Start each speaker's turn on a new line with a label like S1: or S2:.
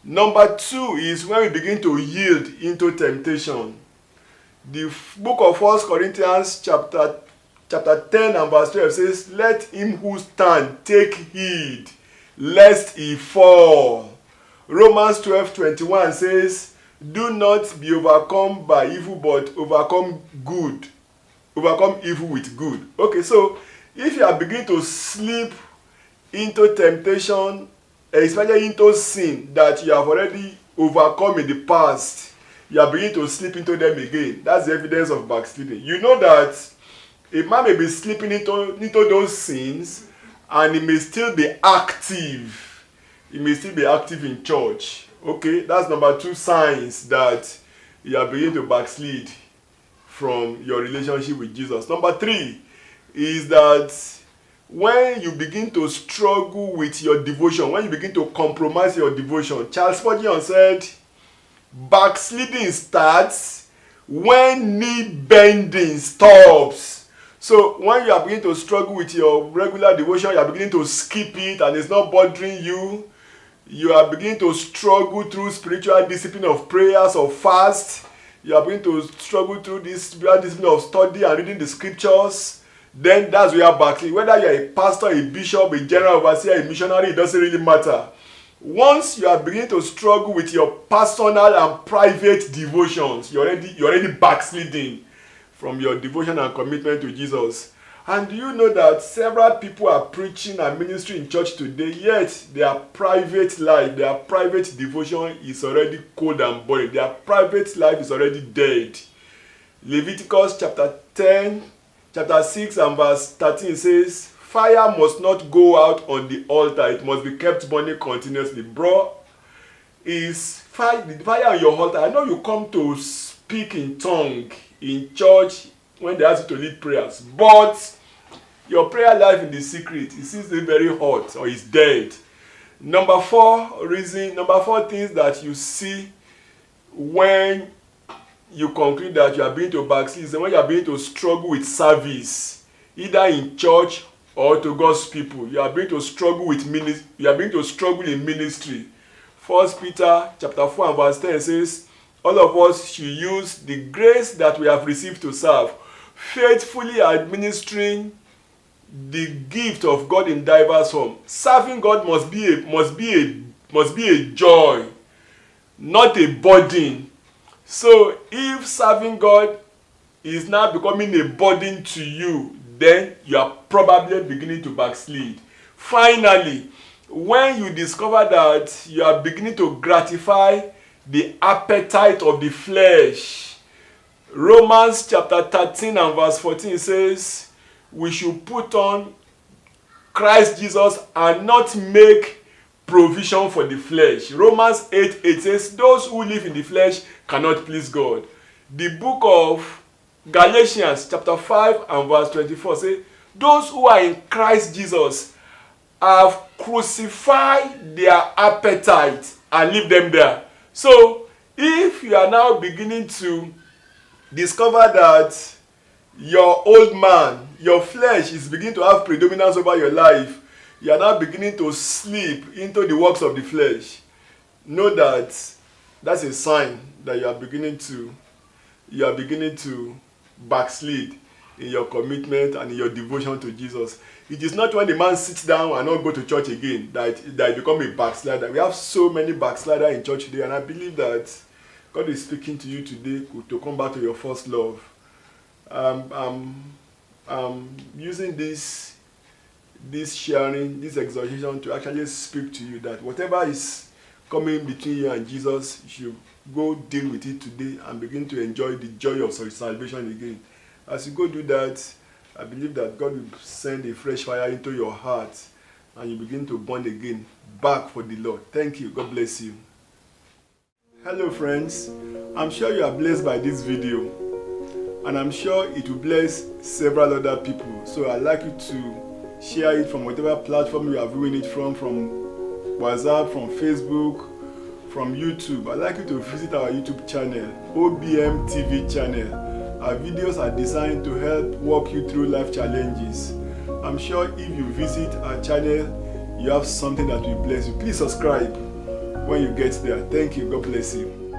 S1: Number 2 is when we begin to yield into temptation. The book of 1 Corinthians chapter 10 and verse 12 says, let him who stand take heed lest he fall. Romans 12:21 says, do not be overcome by evil, but overcome evil with good. Okay, so if you are beginning to slip into temptation, especially into sin that you have already overcome in the past, you are beginning to slip into them again. That's the evidence of backsliding. You know that a man may be slipping into those sins and he may still be active. He may still be active in church. Okay, that's number 2 signs that you are beginning to backslid from your relationship with Jesus. Number 3 is that when you begin to struggle with your devotion, when you begin to compromise your devotion. Charles Spurgeon said, backsliding starts when knee bending stops. So when you are beginning to struggle with your regular devotion, you are beginning to skip it and it's not bothering you. You are beginning to struggle through spiritual discipline of prayers or fast. You are beginning to struggle through this spiritual discipline of study and reading the scriptures. Then that's where you are backsliding. Whether you are a pastor, a bishop, a general overseer, a missionary, it doesn't really matter. Once you are beginning to struggle with your personal and private devotions, you're already backsliding from your devotion and commitment to Jesus. And do you know that several people are preaching and ministering in church today, yet their private life, their private devotion is already cold and boring. Their private life is already dead. Leviticus chapter 6 and verse 13 says, fire must not go out on the altar. It must be kept burning continuously. Bro, is the fire on your altar? I know you come to speak in tongue in church when they ask you to lead prayers, but your prayer life in the secret, it seems to be very hot or is dead. Number 4 things that you see when you conclude that you are beginning to backslid is when you are beginning to struggle with service, either in church or to God's people. You are beginning to struggle with ministry. You are beginning to struggle in ministry. 1 Peter chapter 4 and verse 10 says, all of us should use the grace that we have received to serve, faithfully administering the gift of God in diverse form. Serving God must be a joy, not a burden. So if serving God is now becoming a burden to you, then you are probably beginning to backslid. Finally, when you discover that you are beginning to gratify the appetite of the flesh, Romans chapter 13 and verse 14 says, we should put on Christ Jesus and not make provision for the flesh. Romans 8:8 says, those who live in the flesh cannot please God. The book of Galatians chapter 5 and verse 24 says, those who are in Christ Jesus have crucified their appetite and leave them there. So if you are now beginning to discover that your old man, your flesh is beginning to have predominance over your life, you are now beginning to slip into the works of the flesh, know that that's a sign that you are beginning to backslid in your commitment and in your devotion to Jesus. It is not when the man sits down and not go to church again that he become a backslider. We have so many backsliders in church today, and I believe that God is speaking to you today to come back to your first love. I'm using this sharing, this exhortation to actually speak to you that whatever is coming between you and Jesus, you should go deal with it today and begin to enjoy the joy of salvation again. As you go do that, I believe that God will send a fresh fire into your heart and you begin to burn again back for the Lord. Thank you. God bless you. Hello friends. I'm sure you are blessed by this video, and I'm sure it will bless several other people. So I'd like you to share it from whatever platform you are viewing it from WhatsApp, from Facebook, from YouTube. I'd like you to visit our YouTube channel, OBM TV channel. Our videos are designed to help walk you through life challenges. I'm sure if you visit our channel, you have something that will bless you. Please subscribe. when you get there. Thank you. God bless you.